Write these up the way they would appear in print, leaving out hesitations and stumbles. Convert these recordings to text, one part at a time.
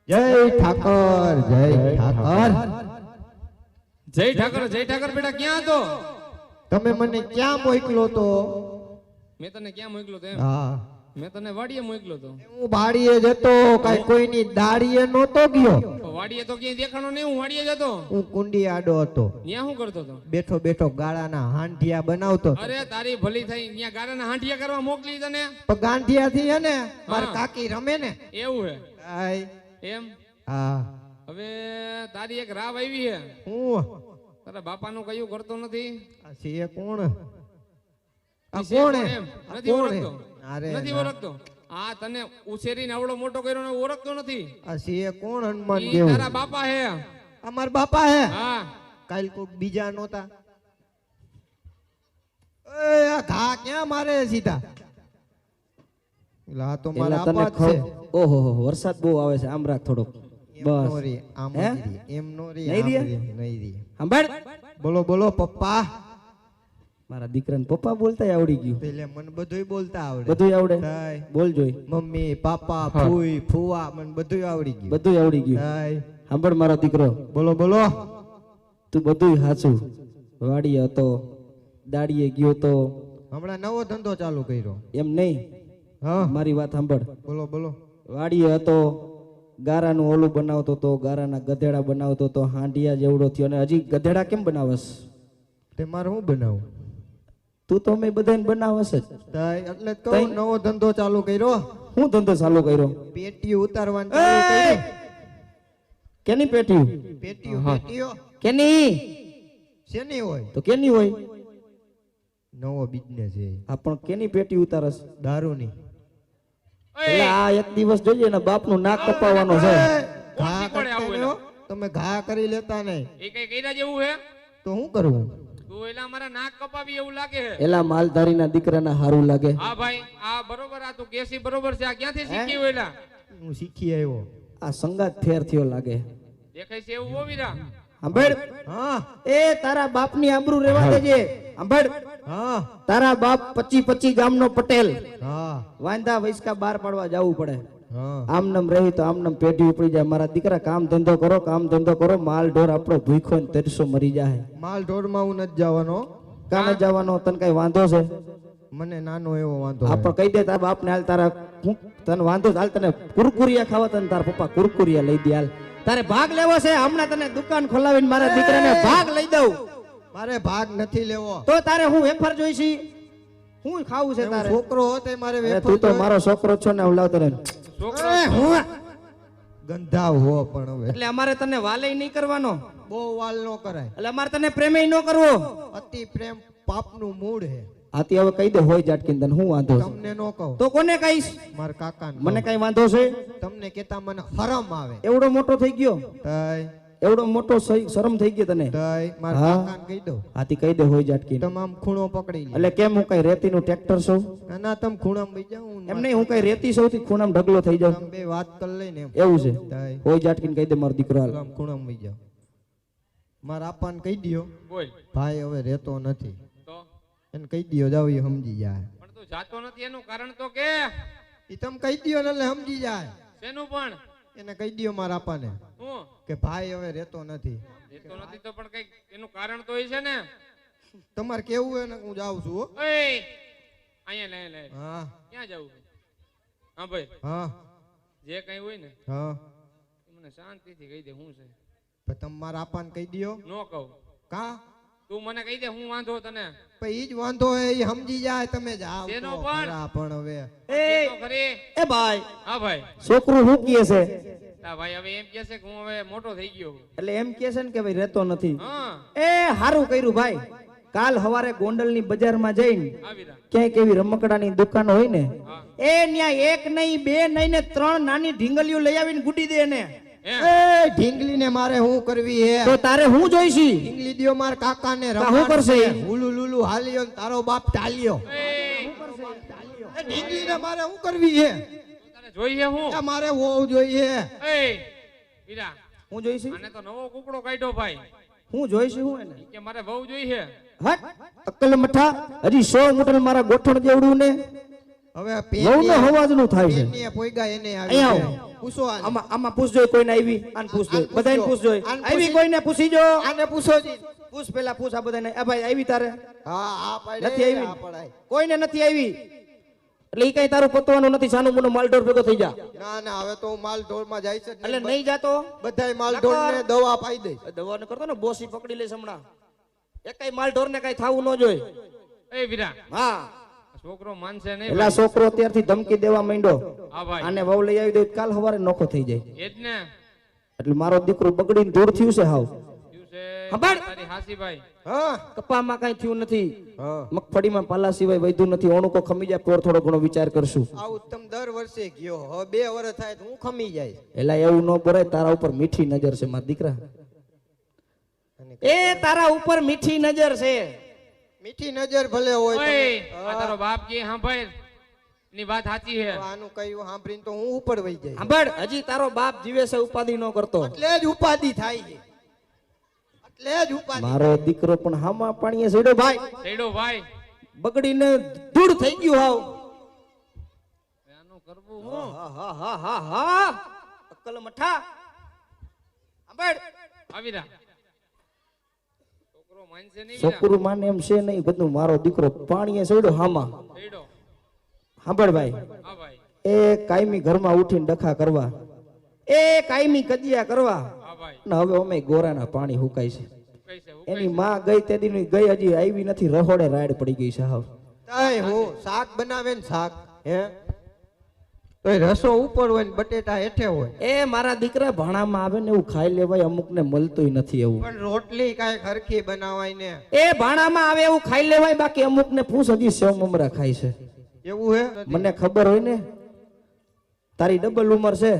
જય ઠાકર જય ઠાકર જય ઠાકર બેટા ક્યાં હતો? તમે મને ક્યાં મોકલો તો? મેં તને ક્યાં મોકલો તો? એમ હા, મેં તને વાડીએ મોકલો તો. હું વાડીએ જતો, કાઈ કોઈની દાડીએ નહોતો ગયો. વાડીએ તો ક્યાંય દેખાણો નહીં. હું વાડીએ જતો. હું કુંડી આડો હતો. ત્યાં શું કરતો હતો? બેઠો બેઠો ગાળાના હાંઠિયા બનાવતો. અરે તારી ભલી થઈ. ત્યાં ગારાના હાંઠિયા કરવા મોકલી તને? પણ ગાંઠિયા થી હે ને મારા કાકી રમે ને. એવું હે? હાય એમ? હા. હવે તારી એક રાવ આવી હે. હું તારા બાપાનું કયું કરતો નથી. આ છે કોણ? આ છે કોણ કોણ હે? એમ? આ નથી કોણ હે? ઓળખતો. અરે નથી ના. ઓળખતો. આ તને ઉછેરીને આવડો મોટો કર્યો ને ઓળખતો નથી. આ છે કોણ? હનુમાન ઈ જેવું. તારા બાપા હે. અમાર બાપા હે? હા. કાલ કોક બીજા નહોતા? એ આ ઘા ક્યાં મારે સીધા? લા તો મારા તને આપા જ છે. ઓહો વરસાદ બહુ આવે છે, આમ રાખ થોડોક. એમ નો બસ રે, આમ હે? જ રે, એમ નો રે, નહીં આમ રે? રે, નહીં રે. સાંભળ, બોલો બોલો પપ્પા. મારા દીકરાને પપ્પા બોલતા આવડી ગયું. પેલે મને બધુંય બોલતા આવડે. બધું આવડે? તાય. બોલ જોઈ. મમ્મી પાપા ફૂઈ ફુવા મને બધુંય આવડી ગયું. બધું આવડી ગયું. તાય. સાંભળ મારો દીકરો, બોલો બોલો. તું બધું સાચું. વાડીએ હતો, દાડીએ ગયો તો, હમણાં નવો ધંધો ચાલુ કર્યો. એમ નહીં. હા મારી વાત સાંભળ. બોલો બોલો. વાડીએ હતો, ગારાનું ઓલું બનાવતો તો, ગારાના ગધેડા બનાવતો તો, હાંડિયા જેવડો થયો. અને હજી ગધેડા કેમ બનાવસ? તે મારે શું બનાવું? તું તો અમે બધાને બનાવસ જ. તાય એટલે જ કહું નવો ધંધો ચાલુ કર્યો. હું ધંધો ચાલુ કર્યો? પેટીઓ ઉતારવાનું ચાલુ કર્યું. કેની પેટીયું? પેટીઓ કેની? શેની હોય? તો કેની હોય? નવો બિઝનેસ છે. આ પણ કેની પેટી ઉતારસ? દારૂની. એટલે આ એક દિવસ જોઈએ ને બાપનું નાક કપાવવાનો છે. ઘા કોણ શીખવાડે કરતા આવું નહીં હો. તમે ઘા કરી લેતા નહીં એ કઈ કર્યા જેવું હે? તો શું કરવું? તું એલા મારા નાક કપાવી એવું લાગે હે. એલા માલધારીના દીકરાના હારું લાગે. હા ભાઈ, આ બરોબર. આ તું કેસી બરોબર છે. આ ક્યાંથી શીખી હોય એલા? હું શીખી આવ્યો. આ સંગાત ફેર થયો લાગે. દેખાય છે એવું હો વીરા? સાંભળ, હા એ તારા બાપની આબરૂ રહેવા દેજે. સાંભળ, હા તારા બાપ 25 ગામનો પટેલ. હા વાંધા વૈસકા બાર પાડવા જવું પડે. હા. આમ નામ રહી તો આમ નામ પેઢી ઉપડી જાય. મારા દીકરા કામ ધંધો કરો, કામ ધંધો કરો. માલ ઢોર આપણો ભૂખો ને તરસો મરી જાય. માલ ઢોરમાં હું નથી જવાનો. કાને જવાનો? તને કઈ વાંધો છે? મને નાનો એવો વાંધો આપણે કહી દે તારા બાપ ને, હાલ તારા તને વાંધો હાલ, તને કુરકુરિયા ખાવા, તને તારા પપ્પા કુરકુરિયા લઈ દે. હાલ તારે ભાગ લેવો છે? હમણાં તને દુકાન ખોલાવીને મારા દીકરાને ભાગ લઈ દઉં. મારે ભાગ નથી લેવો. તો તારે હું વેફર જોઈશી? હું ખાવું છે હું તારે? છોકરો હોતે મારે અરે વેફર તું તો જોઈએ. મારો છોકરો છો ને, હું લાવ તને. છોકરો એ હું ગંધાવ હો પણ હવે એટલે અમારે તને વાલે નહીં કરવાનો, બહુ વાલ નો કરાય. એટલે અમારે તને પ્રેમે ન કરવો. અતિ પ્રેમ પાપનું મૂળ હે. આથી હવે કહી દે હોય જાટકીને, તને હું વાંધો છે? તમને નો કહું તો કોને કહીશ? મારા કાકાને મને કહું. કઈ વાંધો છે? તમને કેતા મને હરમ આવે. એવડો મોટો થઈ ગયો, તાય એવડો મોટો શરમ થઈ ગયો તને? તાય મારા હા. કાકાને કહી દો. આથી કહી દે હોય જાટકીને. તમામ ખૂણો પકડી લે. એટલે કેમ હું કઈ રેતીનું ટ્રેક્ટર છું? ના તમે ખૂણામાં બેસી જાઓ. એમ નહીં, હું કઈ રેતી સૌથી ખૂણામાં ઢગલો થઈ જાઉં. તમે બે વાત કરી લઈને એમ. એવું છે? તાય હોય જાટકીને કહી દે મારો દીકરો હાલ. આમ ખૂણામાં બેસી જાઓ. મારા આપાને કહી દ્યો બોલ. ભાઈ હવે રહેતો નથી. તો એને કહી દ્યો જાવ એ સમજી જાય. પણ તું જાતો નથી એનું કારણ તો કે? એ તમે કહી દ્યો ને એટલે સમજી જાય. શેનું પણ? એને કહી દ્યો મારા આપાને હું કે ભાઈ હવે રહેતો નથી. દેતો નથી તો પણ કઈ એનું કારણ તો હોય છે ને? તમારે કેવું હોય ને હું જાઉં છું હો. ઓય અહીંયા લે. હા ક્યાં જવું? હા ભાઈ, હા જે કઈ હોય ને હા મને શાંતિથી કહી દે. હું છે પણ તમે મારા આપાને કહી દ્યો. નો કહું. કા તું મને કહી દે, હું વાંધો તને? પણ ઈ જ વાંધો હે, ઈ સમજી જાય. તમે જાઓ શેનો તો પણ? ખરા પણ હવે એ તો ખરી. એ ભાઈ, હા ભાઈ. છોકરું શું કહે છે? તા ભાઈ હવે એમ કહે છે કે હું હવે મોટો થઈ ગયો. એટલે એમ કહે છે ને કે ભાઈ રહેતો નથી. હા એ હારું કર્યું ભાઈ. કાલ હવારે ગોંડલની બજારમાં જઈને આવી રા. ક્યાંક એવી રમકડાની દુકાન હોય ને, હા. એ ન્યા એક નહીં, બે નહીં ને 3 નાની ઢીંગલીઓ લઈ આવીને ગુડી દે ને. એમ? એ ઢીંગલી ને મારે શું કરવી હે? તો તારે હું જોઈશી? ઢીંગલી દ્યો મારા કાકા ને. તા હું કરશે ઈ? હુલુ લુલુ હાલ્યો ને તારો બાપ ટાલ્યો. એ, એ ઢીંગલી ને મારે શું કરવી હે? તારે જોઈએ હું? એ મારે હોવું જોઈએ. એ વીરા, હું જોઈશી? આને તો નવો કુકડો કાઢ્યો ભાઈ. હું જોઈશી? હું એને કે મારે બહુ જોઈએ. હટ અક્કલ મઠા, હજી 100 મુઠલ મારા ગોઠણ જેવડું ને હવે વહુનો અવાજનું થાય છે. પેનીએ પોઈગા એને અહીંયા આવી આવો. છે. પૂછો આને. આમાં પૂછજો કોઈને આવી આને પૂછજો આને બધાને પૂછજો. પૂછજો આને આવી પૂછી- કોઈને પૂછીજો આને પૂછો જી. પૂછ પેલા પૂછ આ બધાને આ ભાઈ આવી તારે હા આ પાડે નથી આવી આ પડાય. કોઈને નથી આવી એટલે ઈ કઈ તારું પતવાનું નથી સાનું મુનો માલઢોર ભેગો થઈ જા ના ના હવે તો હું માલ ઢોરમાં જાય છે જ એટલે નહીં. નહીં જાતો બધાય માલ ઢોરને દવા પાઈ દે. દવા ને કરતો ને બોસી પકડી લઈશ હમણાં એકાઈ માલઢોર ને કઈ થાવું ન જોઈએ એ વીરા હા છોકરો માનશે નહીં એલા છોકરો અત્યારથી ધમકી દેવા માંડ્યો હા ભાઈ આને વહુ લઈ આવી દઉં તો કાલ સવારે નોખો થઈ જાય એ જ ને એટલે મારો દીકરો બગડીને દૂર થયું છે હાવ થયું છે ખબર? તારી હાસી ભાઈ હા કપામાં કઈ થયું નથી હા મગફળીમાં પાલા સિવાય વૈધું નથી ઓણુકો ખમી જાય પર થોડો ઘણો વિચાર કરશું આવું તમ દર વર્ષે ગયો હવે 2 વર્ષ થાય તો હું ખમી જાય. એલા એવું ન બોલાય તારા ઉપર મીઠી નજર છે મારા દીકરા એ તારા ઉપર મીઠી નજર છે મીઠી નજર ભલે હોય ઓય તમે. આ તારો બાપ કે હા ભાઈ ની વાત સાચી છે આનું કયું સાંભળીને તો હું ઉપર વહી જાય. સાંભળ હજી તારો બાપ જીવે છે ઉપાધિ ન કરતો એટલે જ ઉપાધિ થાય છે. એટલે જ ઉપાધિ. મારો દીકરો પણ હામાં પાણીએ સડ્યો ભાઈ તેડો ભાઈ બગડીને ધૂળ થઈ ગયું હાવ આનું કરવું હું હા હા હા હા હા અક્કલ મઠા સાંભળ આવીરા છોકરો માનશે નહીં વીરા છોકરું માને એમ છે નહીં બધું મારો દીકરો પાણીએ સડ્યો હામાં તેડો સાંભળ ભાઈ હા ભાઈ એ કાયમી ઘરમાં ઉઠીને ડખા કરવા એ કાયમી કજિયા કરવા હા ભાઈ ને હવે અમે ગોરાના પાણી હુકાય છે કઈ છે એની માં ગઈ તે દીની ગઈ હજી આવી નથી રહોડે રાડ પડી ગઈ છે હાવ તાય હું શાક બનાવે ને શાક હે તો એ રસો ઉપર હોય ને બટેટા હેઠે હોય. એ મારા દીકરા ભાણામાં આવે ને એવું ખાઈ લેવાય અમુક ને મળતું નથી એવું પણ રોટલી કાંઈ હરખી બનાવાય ને એ ભાણામાં આવે એવું ખાઈ લેવાય બાકી અમુક ને પૂછ હજી સેવ મમરા ખાય છે એવું હે. મને ખબર હોય ને તારી ડબલ ઉંમર છે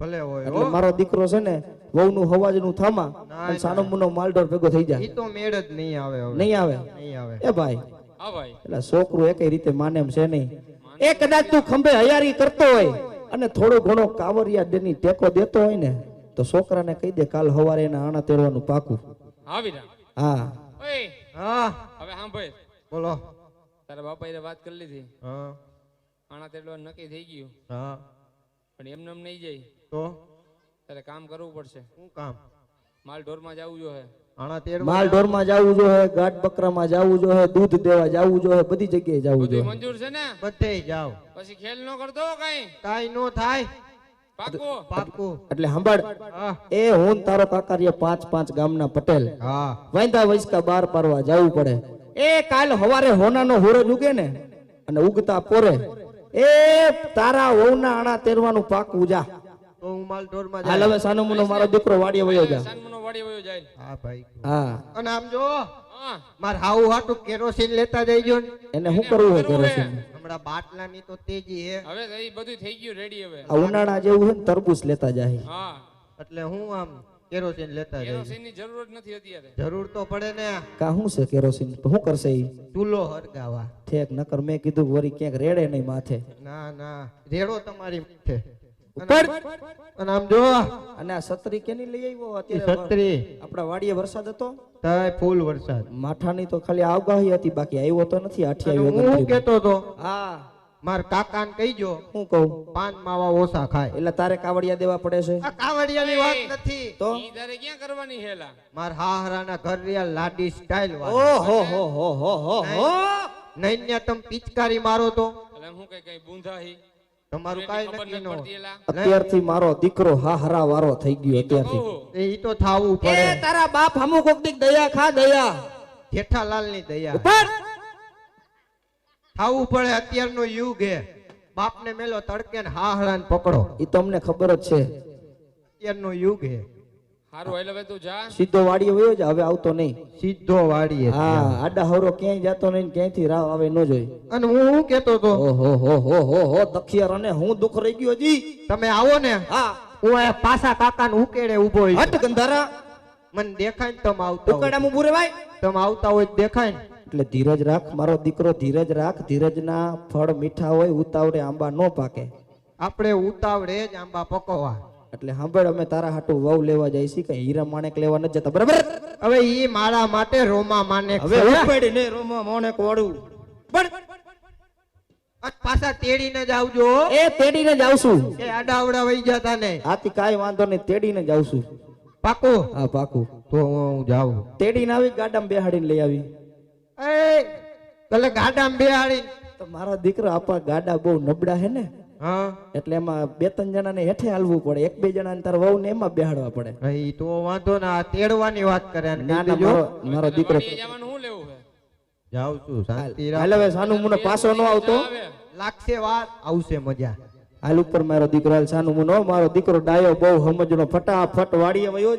ભલે હોય એટલે હો. મારો દીકરો છે ને વહુનું હવાજનું થામા ના, અને સાનો મુનો માલઢોર ભેગો થઈ ઈ જાય તો મેળ જ નહીં આવે હવે. નહીં આવે નહીં આવે. એ ભાઈ હા ભાઈ એટલે છોકરું એકઈ રીતે માને એમ છે નહીં એ કદાચ તું ખંભે હયારી કરતો હોય અને થોડો ઘણો કાવરિયા દેની ટેકો દેતો હોય ને તો છોકરાને કહી દે કાલ હવારે એના આણા તેરવાનું પાકું હા વીરા હા ઓય હા હવે હા ભાઈ બોલો. તારા બાપાએ વાત કરી લીધી હા આણા તેડવા નક્કી થઈ ગયું હા પણ એમને એમ નહીં જાય તો તારે કામ કરવું પડશે શું કામ? માલ ઢોરમાં જવું જોઈએ આણા તેર માલ ઢોરમાં જવું જોઈએ ગાઢ બકરામાં જવું જોઈએ દૂધ દેવા જવું જોઈએ બધી જગ્યાએ જવું બધું જોઈએ મંજૂર છે ને બધે જાવ પછી ખેલ ન કરતો કઈ કાઈ નો થાય. પાકો પાકું. એટલે સાંભળ હા એ હું ને તારો કાકારિયા 5-5 ગામના પટેલ હા વાંધા વૈસકા બાર પારવા જવું પડે એ કાલ હવારે હોનાનો હોરજ ઉગે ને અને ઉગતા પોરે એ તારા વહુના આણા તેરવાનું પાકું જા તો હું માલ ઢોરમાં હાલ જાય. હવે સાનો મુનો મારો દીકરો વાડીએ વયો જા સાનમુનો વાડી વયો જાય હા ભાઈ. હા અને આમ જો હા માર હાઉ હાટું કેરોસીન લેતા જઈજો ને. એને શું કરવું હોય કરવું કેરોસીન હમણાં બાટલાની તો તેજી હે. હવે તો એ બધું થઈ ગયું રેડી હવે આ ઉનાળા જેવું છે ને તરબૂચ લેતા જાય હા એટલે હું આમ કેરોસીન લેતા જઈશ. કેરોસીનની જરૂર જ નથી અત્યારે જરૂર તો પડે ને. કા શું છે કેરોસીન શું કરશે ઈ ચૂલો હરગાવા. ઠેક નકર મેં કીધું વરી ક્યાંક રેડે નહીં માથે ના ના રેડો તમારી માથે. ઉપર અને આમ જો અને આ છત્રી કેની લઈ આવ્યો ઈ અત્યારે છત્રી આપણા વાડીએ વરસાદ હતો તાય ફૂલ વરસાદ. માઠાની તો ખાલી આવગાહી હતી બાકી આવ્યો તો નથી આઠી અને આવ્યો હું ગણતરી. કેતો તો હા માર કાકાને કહીજો હું કહું પાન માવા ઓછા ખાય. એટલે તારે કાવડિયા દેવા પડે છે આ કાવડિયાની વાત નથી. તો ઈ તારે ક્યાં કરવાની હેલા માર હાહરાના ઘર રિયા લાડી સ્ટાઇલ વાત. ઓહો હો હો હો હો હો નૈન્ય તમ પિચકારી મારો તો એટલે હું કઈ કઈ બૂંધા હી તમારું કાઈ ખબર નક્કી નથી ન હોય. પડતી એલા અત્યારથી મારો દીકરો હા વારો થઈ ગયો અત્યારથી કહું ઈ તો થાવું એ પડે. તારા બાપ હમુ કોક દીક દયા ખા દયા જેઠાલાલ ની દયા. ઉપર થાવું પડે. અત્યારનો યુગ હે. બાપને મેલો તડકે ને હાહરાને પકડો. ઈ તો અમને ખબર જ છે અત્યારનો યુગ હે. હારું હાલ હવે તું જા સીધો વાડીએ વયો જા હવે આવતો નહીં સીધો વાડીએ. હા આડા હવરો ક્યાંય જાતો નહીં ને ક્યાંયથી રાહ આવે ન જોઈ અને હું શું કેતો તો ઓહો હો હો હો હો દખિયાર અને હું દુઃખ રહી ગયો હજી તમે આવો ને હા હું આ પાછા કાકાને ઉકેડે ઉભો હોય હટ ગંધારા મને દેખાય ને તમે આવતા હોય. ઉકાડામાં બુરે ભાઈ તમે આવતા હોય તો દેખાય ને. એટલે ધીરજ રાખ મારો દીકરો ધીરજ રાખ ધીરજના ફળ મીઠા હોય ઉતાવળે આંબા ન પાકે આપણે ઉતાવળે જ આંબા પકવવા. એટલે સાંભળ અમે તારા હાટું વહુ લેવા જાય છે કે હીરા માણેક લેવા નથી જતા બરાબર હવે ઈ મારા માટે રોમા માને હવે ઉપાડી ને રોમા મોણેક વાળું પણ પાછા તેડીને જ આવજો હો. એ તેડીને જ આવશું. એ આડાવડા વહી જતા ને. આથી કાંઈ વાંધો નહીં, તેડીને જ આવશું. પાકું? હા પાકું. તો હું જાઉં. તેડીને આવી, ગાડામાં બેહાડીને લઈ આવી. એ ભલે ગાડામાં બેહાડી. તો મારો દીકરો આપા ગાડા બહુ નબળા હે ને, હા એટલે એમાં 2-3 જણાને હેઠે હાલવું પડે, 1-2 જણાને તાર વહુ ને એમાં બેહાડવા પડે. એ તો વાંધો ના, આ તેડવાની વાત કરે ને ના કહી ના, દેજો. મારો દીકરો વાડીએ જવાનું શું લેવું છે? જાઉં છું, શાંતિ હાલ રાખ. હવે સાનું મુનો પાછો ન આવતો. આવે. લાગશે વાર, આવશે મજા. હાલ ઉપર મારો દીકરો, હાલ સાનું મુનો. મારો દીકરો ડાયો બહુ સમજણો, ફટાફટ વાડીએ વયો